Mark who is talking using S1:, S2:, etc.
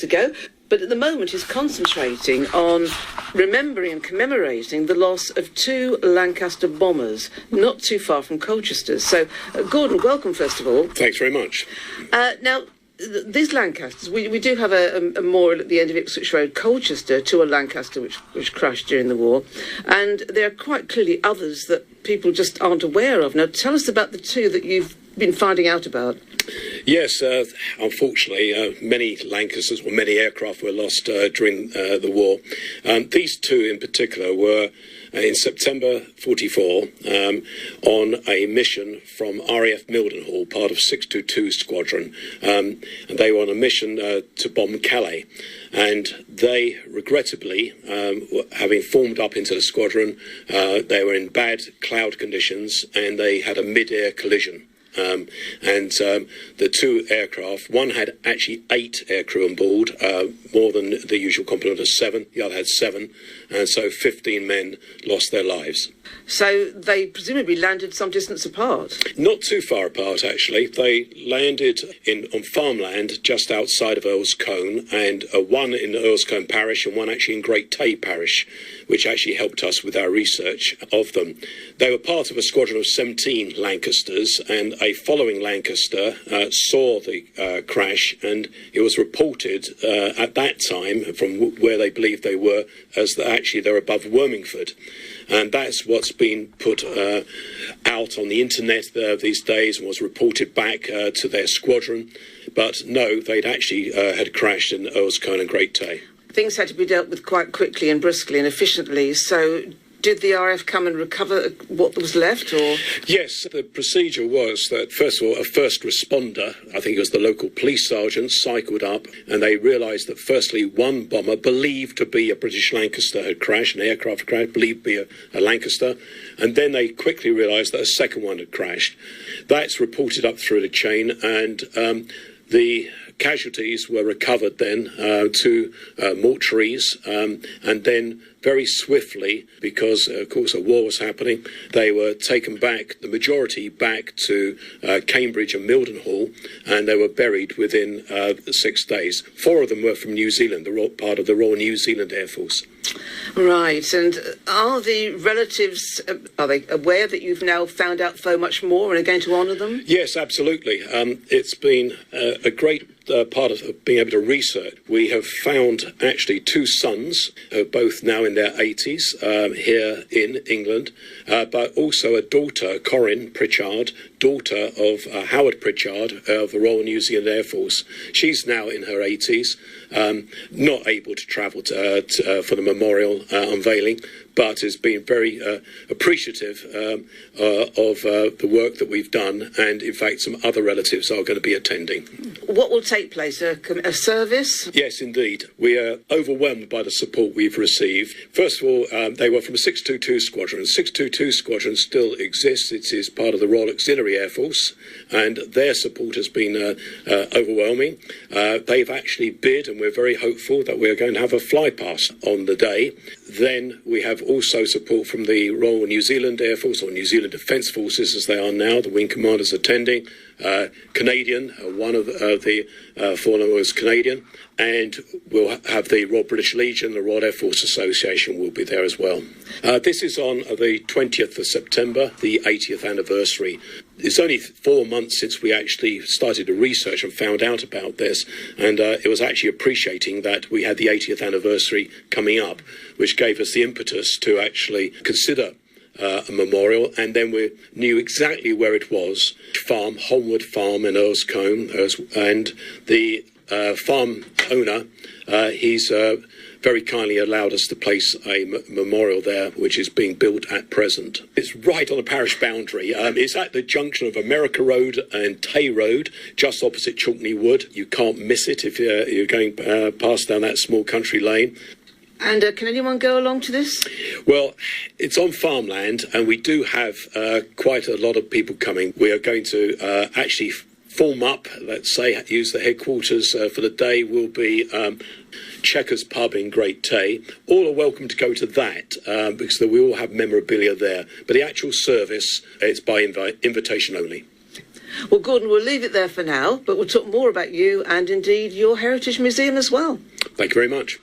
S1: ago, but at the moment is concentrating on remembering and commemorating the loss of 2 Lancaster bombers not too far from Colchester. So, Gordon, welcome, first of all.
S2: Thanks very much.
S1: Now, these Lancasters, we do have a memorial at the end of Ipswich Road, Colchester, to a Lancaster which crashed during the war. And there are quite clearly others that people just aren't aware of. Now, tell us about the 2 that you've been finding out about.
S2: Yes, unfortunately, many Lancasters, or many aircraft were lost during the war. These 2 in particular were in September 44 on a mission from RAF Mildenhall, part of 622 Squadron. And they were on a mission to bomb Calais. And they, regrettably, having formed up into the squadron, they were in bad cloud conditions and they had a mid-air collision. The 2 aircraft, one had actually 8 aircrew on board, more than the usual complement of 7. The other had 7, and so 15 men lost their lives.
S1: So they presumably landed some distance apart?
S2: Not too far apart, actually. They landed on farmland just outside of Earls Colne, and one in Earls Colne parish and one actually in Great Tay parish, which actually helped us with our research of them. They were part of a squadron of 17 Lancasters, and a following Lancaster saw the crash, and it was reported at that time from where they believed they were as actually they're above Wormingford. And that's what's been put out on the internet these days and was reported back to their squadron. But no, they'd actually had crashed in Earls Colne and Great Tay. Things
S1: had to be dealt with quite quickly and briskly and efficiently. So did the RAF come and recover what was left, or?
S2: Yes, the procedure was that, first of all, a first responder, I think it was the local police sergeant, cycled up, and they realised that, firstly, one bomber believed to be a British Lancaster had crashed, an aircraft crashed, believed to be a Lancaster, and then they quickly realised that a second one had crashed. That's reported up through the chain, and the casualties were recovered then to mortuaries, and then very swiftly, because of course a war was happening, they were taken back, the majority back to Cambridge and Mildenhall, and they were buried within 6 days. 4 of them were from New Zealand, part of the Royal New Zealand Air Force.
S1: Right, and are the relatives, are they aware that you've now found out so much more and are going to honour them?
S2: Yes, absolutely. It's been a great part of being able to research. We have found actually 2 sons, both now in their 80s, here in England, but also a daughter, Corinne Pritchard, daughter of Howard Pritchard of the Royal New Zealand Air Force. She's now in her 80s, not able to travel for the memorial unveiling, but has been very appreciative of the work that we've done, and in fact some other relatives are going to be attending.
S1: What will take place? A service?
S2: Yes, indeed. We are overwhelmed by the support we've received. First of all, they were from a 622 Squadron. 622 Squadron still exists. It is part of the Royal Auxiliary Air Force, and their support has been overwhelming. They've actually bid, and we're very hopeful that we're going to have a flypast on the day. Then we have also support from the Royal New Zealand Air Force, or New Zealand Defence Forces as they are now, the wing commanders attending. Canadian, one of the fallen was Canadian, and we'll have the Royal British Legion, the Royal Air Force Association will be there as well. This is on the 20th of September, the 80th anniversary. It's only 4 months since we actually started to research and found out about this, and it was actually appreciating that we had the 80th anniversary coming up, which gave us the impetus to actually consider a memorial, and then we knew exactly where it was. Holmwood Farm in Earls Colne, and the farm owner, he's very kindly allowed us to place a memorial there, which is being built at present. It's right on the parish boundary. It's at the junction of America Road and Tay Road, just opposite Chalkney Wood. You can't miss it if you're going past down that small country lane.
S1: And can anyone go along to this?
S2: Well, it's on farmland, and we do have quite a lot of people coming. We are going to actually form up, let's say, use the headquarters for the day will be Chequers Pub in Great Tay. All are welcome to go to that because we all have memorabilia there. But the actual service, it's by invitation only.
S1: Well, Gordon, we'll leave it there for now, but we'll talk more about you and indeed your Heritage Museum as well.
S2: Thank you very much.